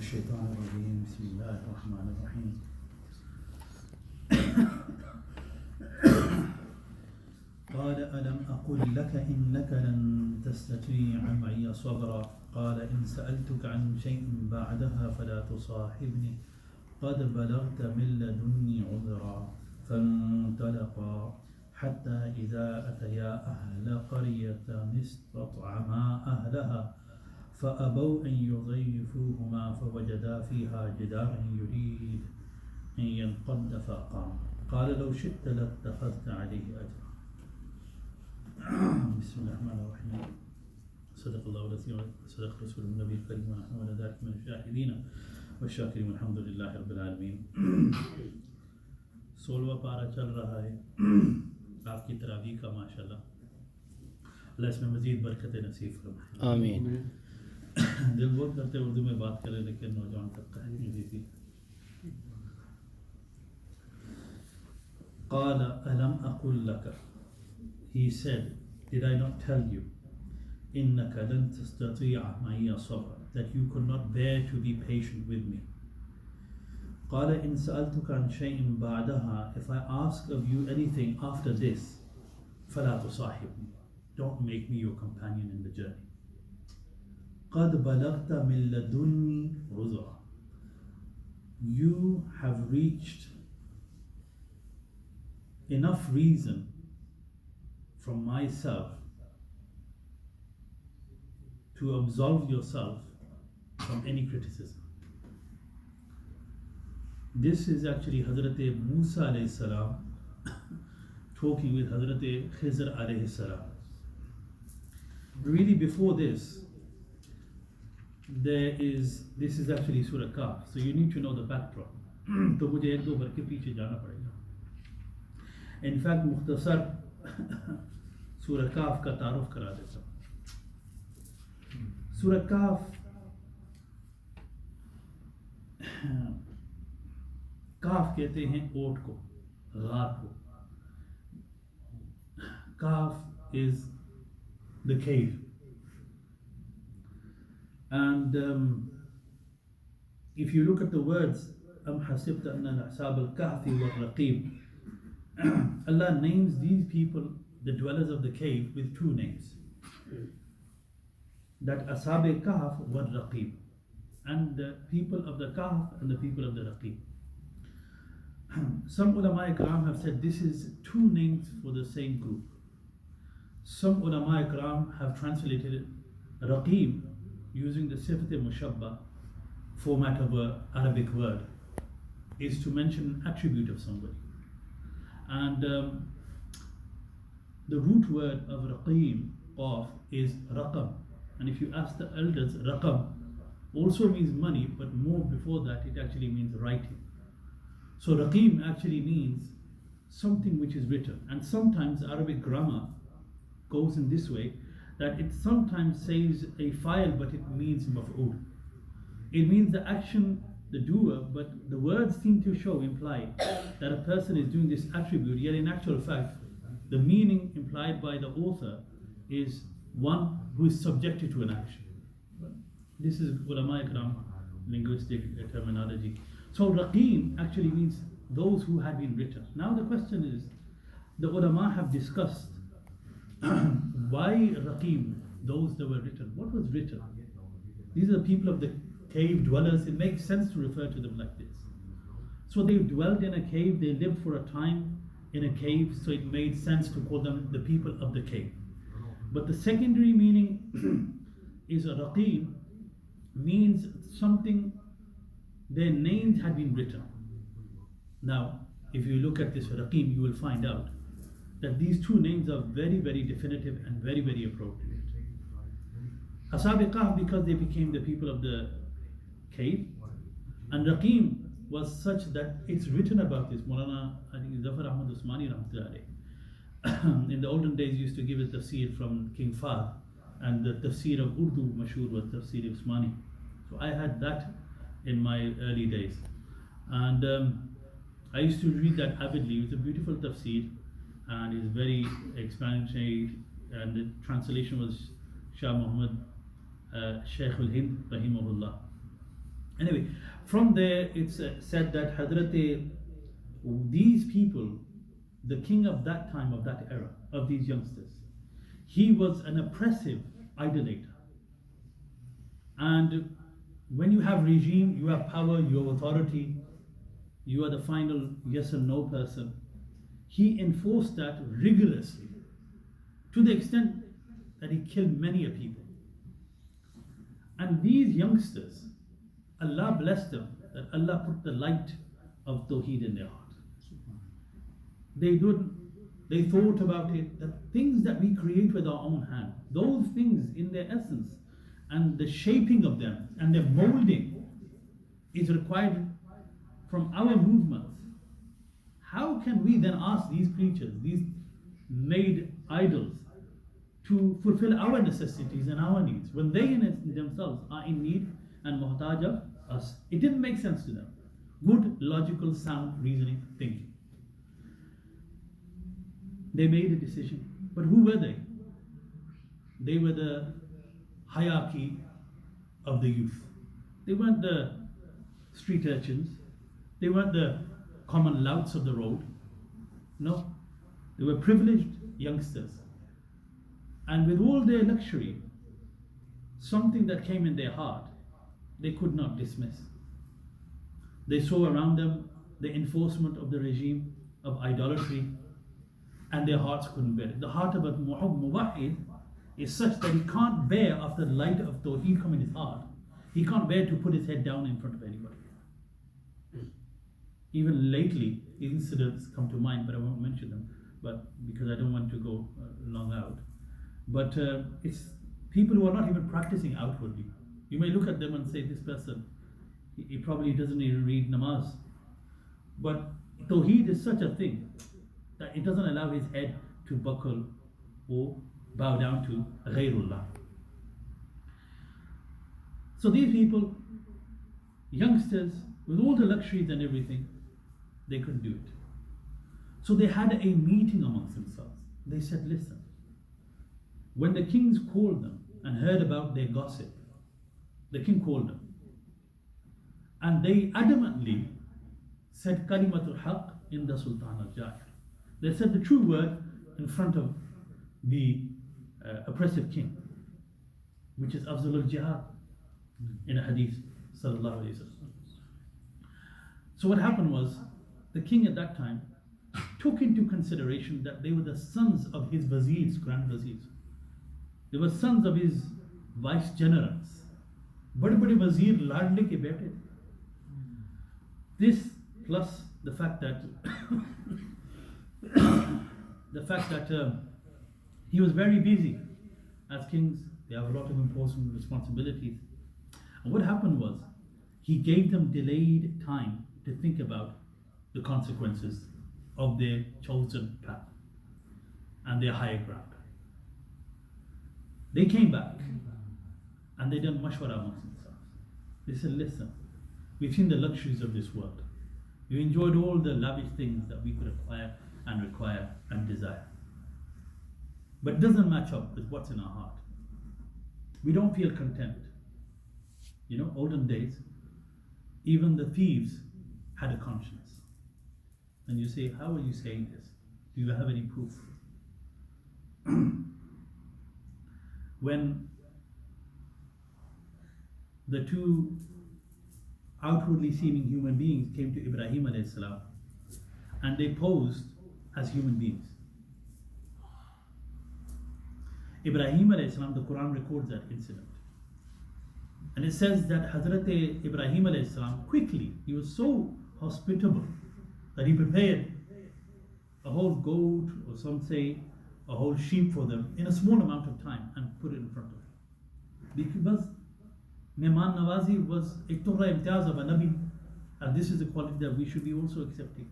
الشيطان الرجيم بسم الله الرحمن الرحيم قال ألم أقل لك إنك لن تستطيع معي صبرا قال إن سألتك عن شيء بعدها فلا تصاحبني قد بلغت من لدني عذرا فانطلقا حتى إذا أتيا أهل قرية استطعما أهلها فأبوا أن يضيفوهما فوجدا فيها جدارا يريد أن ينقض فأقام قال لو شئت لاتخذت عليه أجرا بسم الله الرحمن الرحيم صدق الله العظيم صدق رسول النبي الكريم ونحن على ذلك من الشاهدين والشاكرين والحمد لله رب العالمين 16वां पारा चल रहा है आपकी तरावी का माशाल्लाह अल्लाह इसमें मज़ीद बरकत नसीब फरमाए आमीन। दिल बहुत करते उर्दू में बात करें लेकिन नौजवान तबका है English قال ألم أقل لك he said did I not tell you إنك لن تستطيع معي صبرا that you could not bear to be patient with me قال إن سألتك عن شيء بعدها if I ask of you anything after this فلا تصاحبني don't make me your companion in the journey قد بلغت من لدني عذرا you have reached enough reason from myself to absolve yourself from any criticism. This is actually Hazrat Musa alayhi salam talking with Hazrat Khizr alayhi salam. Really before this this is actually Surah Kahf, so you need to know the backdrop. तो मुझे एक दो बार के पीछे जाना पड़ेगा. In fact, मुख्तसर सूरह काफ का तारुफ करा देता हूँ. सूरह काफ कहते हैं ओट को, गार को. काफ is the cave. And if you look at the words أم حسبت أن أصحاب الكهف والرقيم, Allah names these people, the dwellers of the cave, with two names. That Ashab al-Kahf wal Raqib, and the people of the Kahf and the people of the Raqib. Some ulama ikram have said this is two names for the same group. Some ulama ikram have translated Raqib using the Sifat Mushabba format of an Arabic word, is to mention an attribute of somebody. And the root word of Raqim, Qaf, is Raqam. And if you ask the elders, Raqam also means money, but more before that it actually means writing. So Raqim actually means something which is written. And sometimes Arabic grammar goes in this way, that it sometimes says a file, but it means maf'ul. It means the action, the doer, but the words seem to imply that a person is doing this attribute, yet in actual fact the meaning implied by the author is one who is subjected to an action. This is ulama ikram linguistic terminology. So Raqim actually means those who had been written. Now the question is, the ulama have discussed why Raqim, those that were written. What was written? These are the people of the cave dwellers. It makes sense to refer to them like this. So they dwelled in a cave, they lived for a time in a cave, so it made sense to call them the people of the cave. But the secondary meaning is a Raqib means something, their names had been written. Now, if you look at this Raqib, you will find out that these two names are very, very definitive and very, very appropriate. Ashab al-Kahf because they became the people of the cave, and Raqim was such that it's written about this. Maulana, I think Zafar Ahmad Usmani rahmatullahi in the olden days used to give a tafsir from King Fahd, and the tafsir of Urdu mashhur was tafsir Usmani. So I had that in my early days, and I used to read that avidly. It was a beautiful tafsir and it's very explanatory, and the translation was Shah Muhammad Shaykh al-Hind rahimahullah. Anyway, from there it's said that these people, the king of that time, of that era, of these youngsters, he was an oppressive idolater. And when you have regime, you have power, you have authority, you are the final yes or no person. He enforced that rigorously to the extent that he killed many a people. And these youngsters, Allah blessed them, that Allah put the light of Tawheed in their heart. They thought about it, that things that we create with our own hand, those things in their essence and the shaping of them and their molding is required from our movements. How can we then ask these creatures, these made idols, to fulfill our necessities and our needs when they in themselves are in need and muhtaj of us? It didn't make sense to them. Good, logical, sound, reasoning, thinking. They made a decision. But who were they? They were the hierarchy of the youth. They weren't the street urchins. They weren't the common louts of the road. No. They were privileged youngsters. And with all their luxury, something that came in their heart, they could not dismiss. They saw around them the enforcement of the regime of idolatry, and their hearts couldn't bear it. The heart of a muwahhid is such that he can't bear, after the light of Tawheed come in his heart, he can't bear to put his head down in front of anybody. Even lately, incidents come to mind, but I won't mention them, but because I don't want to go long out. But it's people who are not even practicing outwardly. You may look at them and say, this person, he probably doesn't even read namaz. But Tawheed is such a thing that it doesn't allow his head to buckle or bow down to Ghairullah. So these people, youngsters, with all the luxuries and everything, they couldn't do it. So they had a meeting amongst themselves. They said, listen, when the kings called them and heard about their gossip, the king called them, and they adamantly said Kalimatul Haq in the Sultan al-Jair. They said the true word in front of the oppressive king, which is Afzal al-Jihad in a hadith, sallallahu alayhi wa sallam. So what happened was, the king at that time took into consideration that they were the sons of his wazirs, grand wazirs. They were sons of his vice generals. Bade wazir ladle ke bete. This plus the fact that he was very busy. As kings, they have a lot of important responsibilities. And what happened was, he gave them delayed time to think about the consequences of their chosen path and their higher ground. They came back and they done mashwara amongst themselves. They said, listen, we've seen the luxuries of this world. We enjoyed all the lavish things that we could acquire and require and desire. But it doesn't match up with what's in our heart. We don't feel content. You know, olden days, even the thieves had a conscience. And you say, how are you saying this? Do you have any proof? When the two outwardly seeming human beings came to Ibrahim alayhi salam, and they posed as human beings. Ibrahim alayhi salam, the Quran records that incident. And it says that Hazrat Ibrahim alayhi salam quickly, he was so hospitable that he prepared a whole goat, or some say a whole sheep for them in a small amount of time and put it in front of them. Because Mehman Nawazi was a Torah imtiaz of a Nabi, and this is a quality that we should be also accepting.